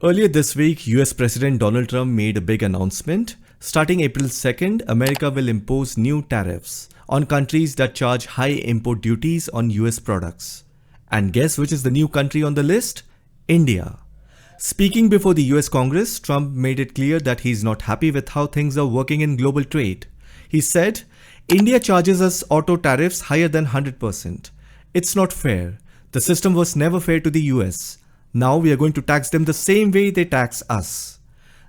Earlier this week, U.S. President Donald Trump made a big announcement. Starting April 2nd, America will impose new tariffs on countries that charge high import duties on U.S. products. And guess which is the new country on the list? India. Speaking before the U.S. Congress, Trump made it clear that he's not happy with how things are working in global trade. He said, India charges us auto tariffs higher than 100%. It's not fair. The system was never fair to the US. Now we are going to tax them the same way they tax us.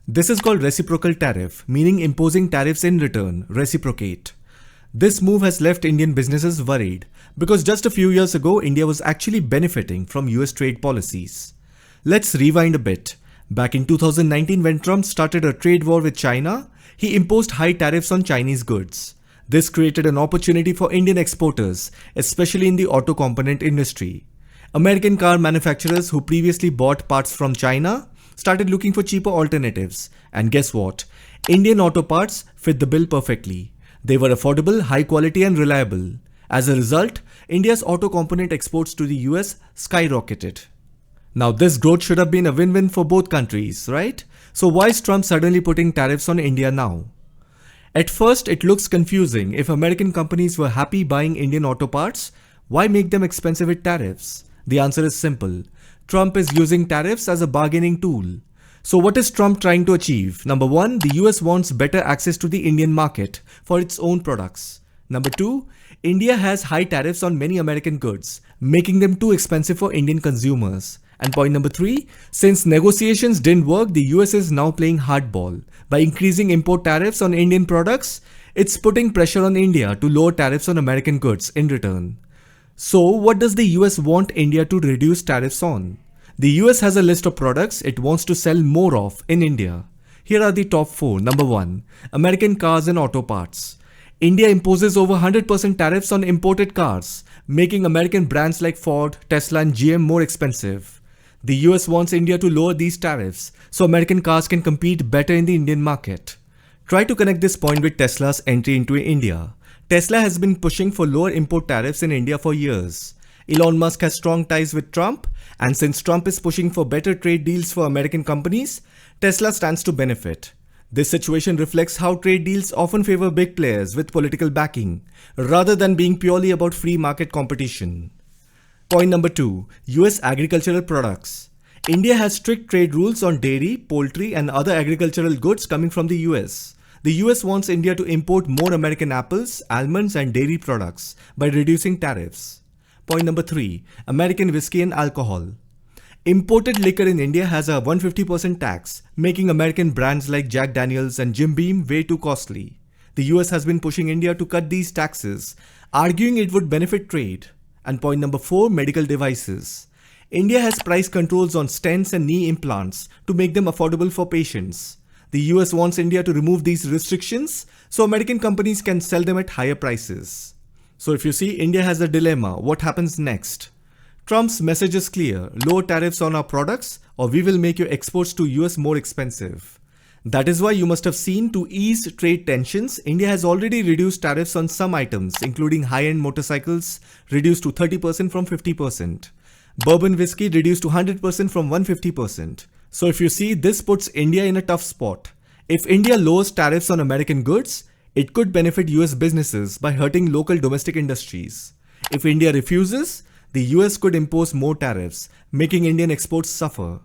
This is called reciprocal tariff, meaning imposing tariffs in return, reciprocate. This move has left Indian businesses worried because just a few years ago, India was actually benefiting from US trade policies. Let's rewind a bit. Back in 2019, when Trump started a trade war with China, he imposed high tariffs on Chinese goods. This created an opportunity for Indian exporters, especially in the auto component industry. American car manufacturers who previously bought parts from China started looking for cheaper alternatives. And guess what? Indian auto parts fit the bill perfectly. They were affordable, high quality and reliable. As a result, India's auto component exports to the US skyrocketed. Now this growth should have been a win-win for both countries, right? So why is Trump suddenly putting tariffs on India now? At first, it looks confusing. If American companies were happy buying Indian auto parts, why make them expensive with tariffs? The answer is simple. Trump is using tariffs as a bargaining tool. So what is Trump trying to achieve? Number one, the US wants better access to the Indian market for its own products. Number two, India has high tariffs on many American goods, making them too expensive for Indian consumers. And point number three, since negotiations didn't work, the US is now playing hardball. By increasing import tariffs on Indian products, it's putting pressure on India to lower tariffs on American goods in return. So what does the US want India to reduce tariffs on? The US has a list of products it wants to sell more of in India. Here are the top 4. Number 1. American cars and auto parts. India imposes over 100% tariffs on imported cars, making American brands like Ford, Tesla and GM more expensive. The US wants India to lower these tariffs so American cars can compete better in the Indian market. Try to connect this point with Tesla's entry into India. Tesla has been pushing for lower import tariffs in India for years. Elon Musk has strong ties with Trump, and since Trump is pushing for better trade deals for American companies, Tesla stands to benefit. This situation reflects how trade deals often favor big players with political backing, rather than being purely about free market competition. Point number 2. US agricultural products. India has strict trade rules on dairy, poultry and other agricultural goods coming from the US. The US wants India to import more American apples, almonds and dairy products by reducing tariffs. Point number 3. American whiskey and alcohol. Imported liquor in India has a 150% tax, making American brands like Jack Daniels and Jim Beam way too costly. The US has been pushing India to cut these taxes, arguing it would benefit trade. And point number 4, medical devices. India has price controls on stents and knee implants to make them affordable for patients. The US wants India to remove these restrictions so American companies can sell them at higher prices. So if you see, India has a dilemma. What happens next? Trump's message is clear. Lower tariffs on our products or we will make your exports to US more expensive. That is why you must have seen, to ease trade tensions, India has already reduced tariffs on some items, including high-end motorcycles reduced to 30% from 50%. Bourbon whiskey reduced to 100% from 150%. So if you see, this puts India in a tough spot. If India lowers tariffs on American goods, it could benefit US businesses by hurting local domestic industries. If India refuses, the US could impose more tariffs, making Indian exports suffer.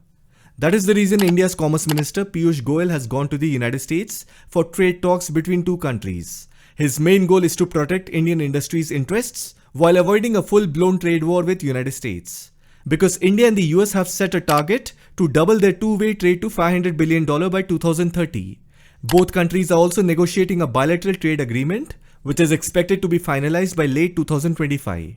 That is the reason India's Commerce Minister Piyush Goyal has gone to the United States for trade talks between two countries. His main goal is to protect Indian industry's interests while avoiding a full-blown trade war with the United States. Because India and the US have set a target to double their two-way trade to $500 billion by 2030. Both countries are also negotiating a bilateral trade agreement, which is expected to be finalized by late 2025.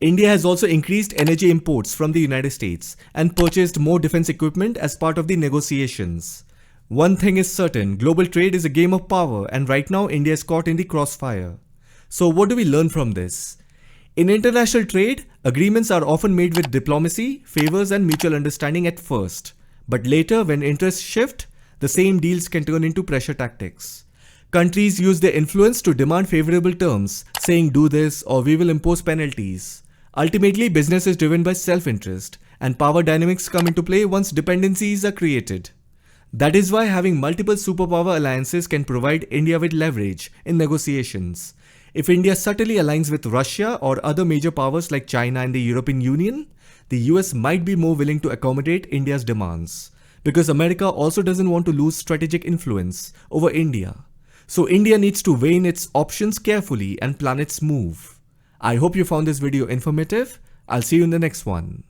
India has also increased energy imports from the United States and purchased more defense equipment as part of the negotiations. One thing is certain, global trade is a game of power and right now India is caught in the crossfire. So what do we learn from this? In international trade, agreements are often made with diplomacy, favors and mutual understanding at first. But later, when interests shift, the same deals can turn into pressure tactics. Countries use their influence to demand favorable terms, saying do this or we will impose penalties. Ultimately, business is driven by self-interest, and power dynamics come into play once dependencies are created. That is why having multiple superpower alliances can provide India with leverage in negotiations. If India subtly aligns with Russia or other major powers like China and the European Union, the US might be more willing to accommodate India's demands, because America also doesn't want to lose strategic influence over India. So India needs to weigh in its options carefully and plan its move. I hope you found this video informative. I'll see you in the next one.